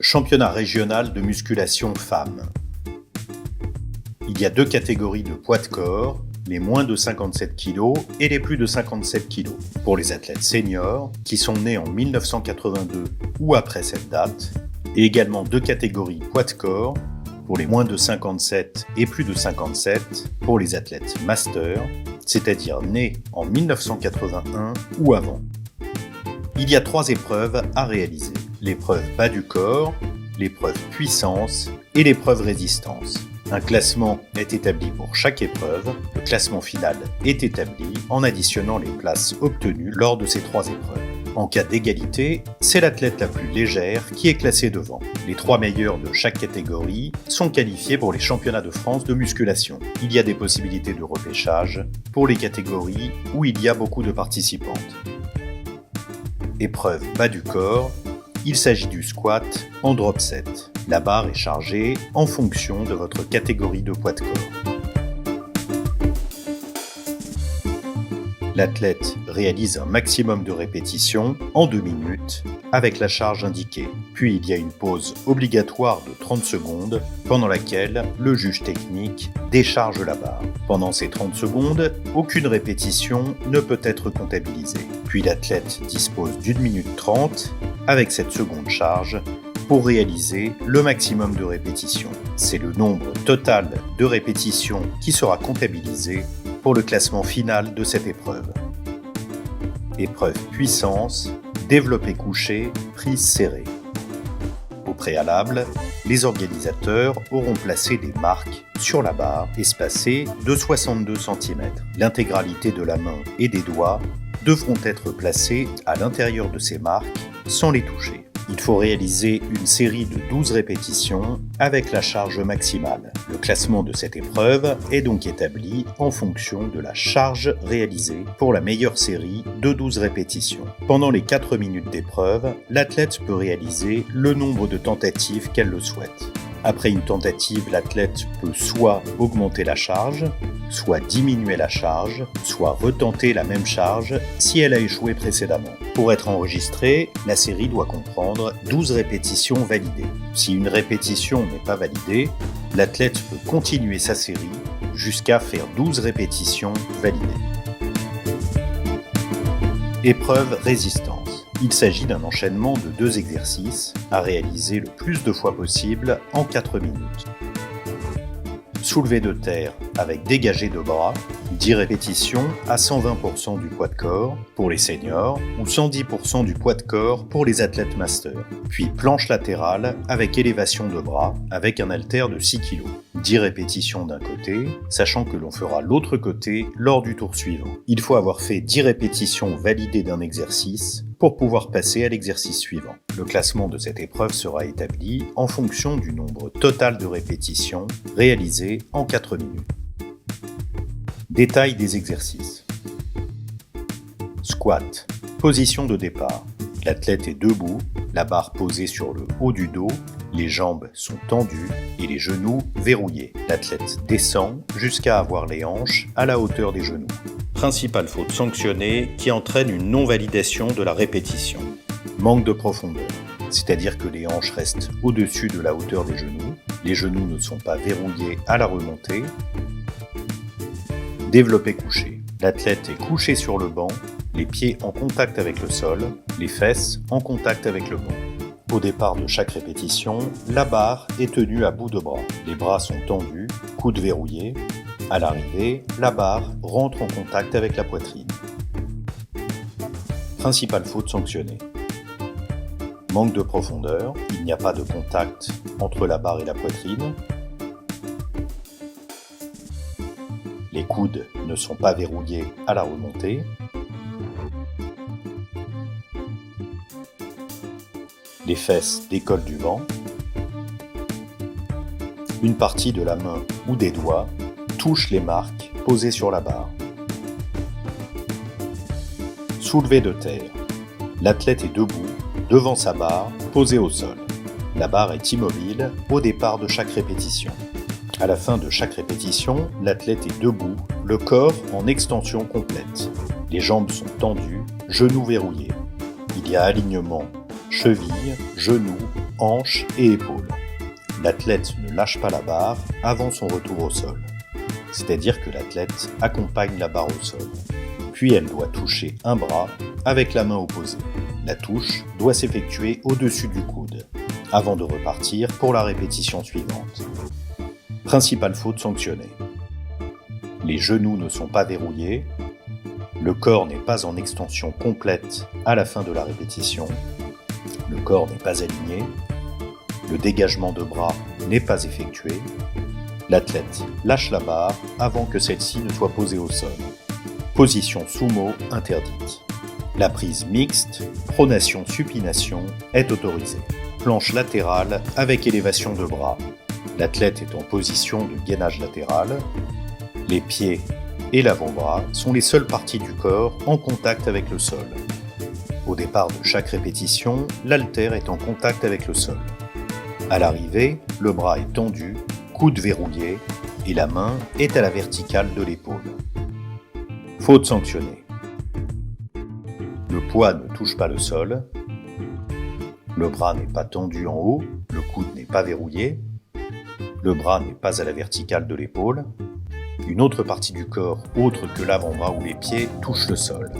Championnat régional de musculation femmes. Il y a deux catégories de poids de corps, les moins de 57 kg et les plus de 57 kg. Pour les athlètes seniors, qui sont nés en 1982 ou après cette date, et également deux catégories poids de corps, pour les moins de 57 et plus de 57, pour les athlètes master, c'est-à-dire nés en 1981 ou avant. Il y a trois épreuves à réaliser. L'épreuve bas du corps, l'épreuve puissance et l'épreuve résistance. Un classement est établi pour chaque épreuve. Le classement final est établi en additionnant les places obtenues lors de ces trois épreuves. En cas d'égalité, c'est l'athlète la plus légère qui est classée devant. Les trois meilleurs de chaque catégorie sont qualifiés pour les championnats de France de musculation. Il y a des possibilités de repêchage pour les catégories où il y a beaucoup de participantes. Épreuve bas du corps, il s'agit du squat en drop set. La barre est chargée en fonction de votre catégorie de poids de corps. L'athlète réalise un maximum de répétitions en 2 minutes avec la charge indiquée. Puis il y a une pause obligatoire de 30 secondes pendant laquelle le juge technique décharge la barre. Pendant ces 30 secondes, aucune répétition ne peut être comptabilisée. Puis l'athlète dispose d'1 minute 30 avec cette seconde charge pour réaliser le maximum de répétitions. C'est le nombre total de répétitions qui sera comptabilisé pour le classement final de cette épreuve. Épreuve puissance, développé couché, prise serrée. Au préalable, les organisateurs auront placé des marques sur la barre espacées de 62 cm. L'intégralité de la main et des doigts devront être placés à l'intérieur de ces marques sans les toucher. Il faut réaliser une série de 12 répétitions avec la charge maximale. Le classement de cette épreuve est donc établi en fonction de la charge réalisée pour la meilleure série de 12 répétitions. Pendant les 4 minutes d'épreuve, l'athlète peut réaliser le nombre de tentatives qu'elle le souhaite. Après une tentative, l'athlète peut soit augmenter la charge, soit diminuer la charge, soit retenter la même charge si elle a échoué précédemment. Pour être enregistrée, la série doit comprendre 12 répétitions validées. Si une répétition n'est pas validée, l'athlète peut continuer sa série jusqu'à faire 12 répétitions validées. Épreuve résistance. Il s'agit d'un enchaînement de 2 exercices à réaliser le plus de fois possible en 4 minutes. Soulevé de terre avec dégagé de bras, 10 répétitions à 120% du poids de corps pour les seniors ou 110% du poids de corps pour les athlètes master. Puis planche latérale avec élévation de bras avec un haltère de 6 kg. 10 répétitions d'un côté, sachant que l'on fera l'autre côté lors du tour suivant. Il faut avoir fait 10 répétitions validées d'un exercice pour pouvoir passer à l'exercice suivant. Le classement de cette épreuve sera établi en fonction du nombre total de répétitions réalisées en 4 minutes. Détail des exercices. Squat. Position de départ. L'athlète est debout, la barre posée sur le haut du dos, les jambes sont tendues et les genoux verrouillés. L'athlète descend jusqu'à avoir les hanches à la hauteur des genoux. Principale faute sanctionnée qui entraîne une non-validation de la répétition. Manque de profondeur, c'est-à-dire que les hanches restent au-dessus de la hauteur des genoux, les genoux ne sont pas verrouillés à la remontée. Développé couché. L'athlète est couché sur le banc, les pieds en contact avec le sol, les fesses en contact avec le banc. Au départ de chaque répétition, la barre est tenue à bout de bras. Les bras sont tendus, coudes verrouillés. À l'arrivée, la barre rentre en contact avec la poitrine. Principale faute sanctionnée. Manque de profondeur, il n'y a pas de contact entre la barre et la poitrine. Les coudes ne sont pas verrouillés à la remontée. Les fesses décollent du banc. Une partie de la main ou des doigts touche les marques posées sur la barre. Soulevé de terre. L'athlète est debout, devant sa barre, posée au sol. La barre est immobile au départ de chaque répétition. À la fin de chaque répétition, l'athlète est debout, le corps en extension complète. Les jambes sont tendues, genoux verrouillés. Il y a alignement cheville, genou, hanches et épaules. L'athlète ne lâche pas la barre avant son retour au sol. C'est-à-dire que l'athlète accompagne la barre au sol. Puis elle doit toucher un bras avec la main opposée. La touche doit s'effectuer au-dessus du coude, avant de repartir pour la répétition suivante. Principale faute sanctionnée. Les genoux ne sont pas verrouillés, le corps n'est pas en extension complète à la fin de la répétition, le corps n'est pas aligné, le dégagement de bras n'est pas effectué, l'athlète lâche la barre avant que celle-ci ne soit posée au sol. Position sumo interdite. La prise mixte, pronation-supination, est autorisée. Planche latérale avec élévation de bras. L'athlète est en position de gainage latéral. Les pieds et l'avant-bras sont les seules parties du corps en contact avec le sol. Au départ de chaque répétition, l'haltère est en contact avec le sol. À l'arrivée, le bras est tendu, coude verrouillé et la main est à la verticale de l'épaule. Faute sanctionnée. Le poids ne touche pas le sol. Le bras n'est pas tendu en haut, le coude n'est pas verrouillé. Le bras n'est pas à la verticale de l'épaule. Une autre partie du corps, autre que l'avant-bras ou les pieds, touche le sol.